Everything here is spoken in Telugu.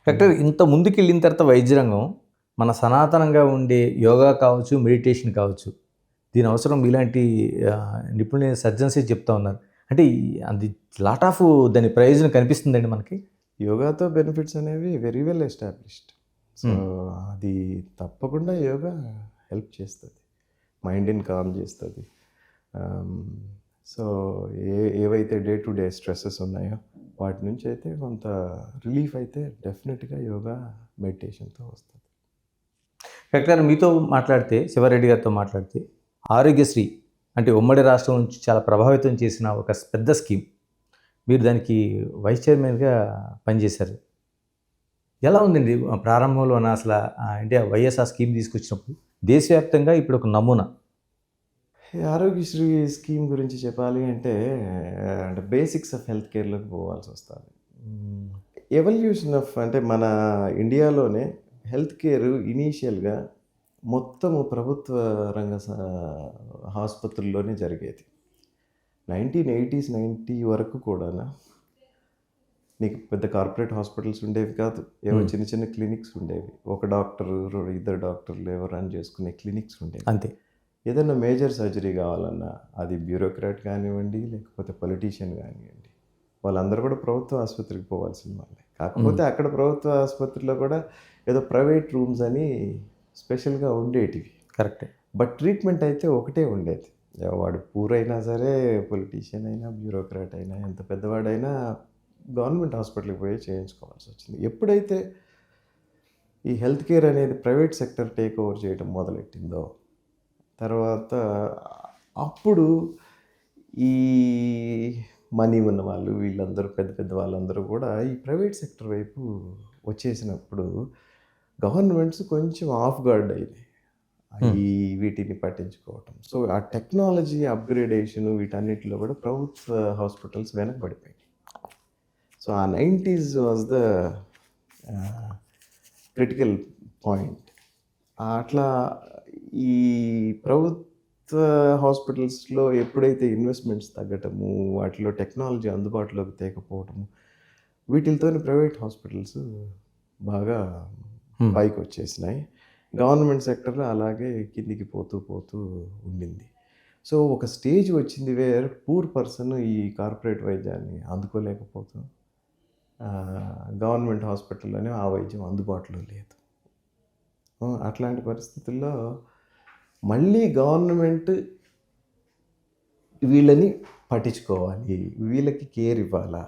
డాక్టర్ ఇంత ముందుకెళ్ళిన తర్వాత వైద్య రంగం మన సనాతనంగా ఉండే యోగా కావచ్చు, మెడిటేషన్ కావచ్చు. దీని అవసరం మీలాంటి నిపుణులైన సర్జన్సే చెప్తా ఉన్నారు. అంటే అది లాట్ ఆఫ్ దాని ప్రయోజనం కనిపిస్తుందండి మనకి. యోగాతో బెనిఫిట్స్ అనేవి వెరీ వెల్ ఎస్టాబ్లిష్డ్. సో అది తప్పకుండా యోగా హెల్ప్ చేస్తుంది, మైండ్ని కామ్ చేస్తుంది. సో ఏవైతే డే టు డే స్ట్రెస్సెస్ ఉన్నాయో వాటి నుంచి అయితే కొంత రిలీఫ్ అయితే డెఫినెట్గా యోగా మెడిటేషన్తో వస్తుంది. డాక్టర్ మీతో మాట్లాడితే, శివారెడ్డి గారితో మాట్లాడితే, ఆరోగ్యశ్రీ అంటే ఉమ్మడి రాష్ట్రం నుంచి చాలా ప్రభావితం చేసిన ఒక పెద్ద స్కీమ్. మీరు దానికి వైస్ చైర్మన్గా పనిచేశారు. ఎలా ఉందండి ప్రారంభంలోన అసలు అంటే వైఎస్ఆర్ స్కీమ్ తీసుకొచ్చినప్పుడు దేశవ్యాప్తంగా ఇప్పుడు ఒక నమూనా? ఆరోగ్యశ్రీ స్కీమ్ గురించి చెప్పాలి అంటే బేసిక్స్ ఆఫ్ హెల్త్ కేర్లోకి పోవాల్సి వస్తుంది. ఎవల్యూషన్ ఆఫ్ అంటే మన ఇండియాలోనే హెల్త్ కేర్ ఇనీషియల్గా మొత్తము ప్రభుత్వ రంగ ఆసుపత్రుల్లోనే జరిగేది. 1980s 90 వరకు కూడా నీకు పెద్ద కార్పొరేట్ హాస్పిటల్స్ ఉండేవి కాదు. ఏవో చిన్న చిన్న క్లినిక్స్ ఉండేవి. ఒక డాక్టరు, ఇద్దరు డాక్టర్లు ఏవో రన్ చేసుకునే క్లినిక్స్ ఉండేవి అంతే. ఏదైనా మేజర్ సర్జరీ కావాలన్నా అది బ్యూరోక్రాట్ కానివ్వండి, లేకపోతే పొలిటీషియన్ కానివ్వండి, వాళ్ళందరూ కూడా ప్రభుత్వ ఆసుపత్రికి పోవాల్సిన వాళ్ళే. కాకపోతే అక్కడ ప్రభుత్వ ఆసుపత్రిలో కూడా ఏదో ప్రైవేట్ రూమ్స్ అని స్పెషల్గా ఉండేటివి. కరెక్టే. బట్ ట్రీట్మెంట్ అయితే ఒకటే ఉండేది. వాడు పూర్ అయినా సరే, పొలిటీషియన్ అయినా, బ్యూరోక్రాట్ అయినా, ఎంత పెద్దవాడైనా గవర్నమెంట్ హాస్పిటల్కి పోయి చేయించుకోవాల్సి వచ్చింది. ఎప్పుడైతే ఈ హెల్త్ కేర్ అనేది ప్రైవేట్ సెక్టర్ టేక్ ఓవర్ చేయడం మొదలెట్టిందో తర్వాత అప్పుడు ఈ మనీ ఉన్న వాళ్ళు, వీళ్ళందరూ పెద్ద పెద్ద వాళ్ళందరూ కూడా ఈ ప్రైవేట్ సెక్టర్ వైపు వచ్చేసినప్పుడు గవర్నమెంట్స్ కొంచెం ఆఫ్ గార్డ్ అయినాయి ఈ వీటిని పట్టించుకోవటం. సో ఆ టెక్నాలజీ అప్గ్రేడేషన్ వీటన్నిటిలో కూడా ప్రభుత్వ హాస్పిటల్స్ వెనకబడిపోయాయి. సో ఆ 90s was the critical point. అట్లా ఈ ప్రభుత్వ హాస్పిటల్స్లో ఎప్పుడైతే ఇన్వెస్ట్మెంట్స్ తగ్గటము, వాటిలో టెక్నాలజీ అందుబాటులోకి తేకపోవటము, వీటితో ప్రైవేట్ హాస్పిటల్స్ బాగా పైకి వచ్చేసినాయి. గవర్నమెంట్ సెక్టర్లో అలాగే కిందికి పోతూ పోతూ ఉండింది. సో ఒక స్టేజ్ వచ్చింది వేర్ పూర్ పర్సన్ ఈ కార్పొరేట్ వైద్యాన్ని అందుకోలేకపోతూ గవర్నమెంట్ హాస్పిటల్లోనే ఆ వైద్యం అందుబాటులో లేదు. అట్లాంటి పరిస్థితుల్లో మళ్ళీ గవర్నమెంట్ వీళ్ళని పట్టించుకోవాలి, వీళ్ళకి కేర్ ఇవ్వాలా,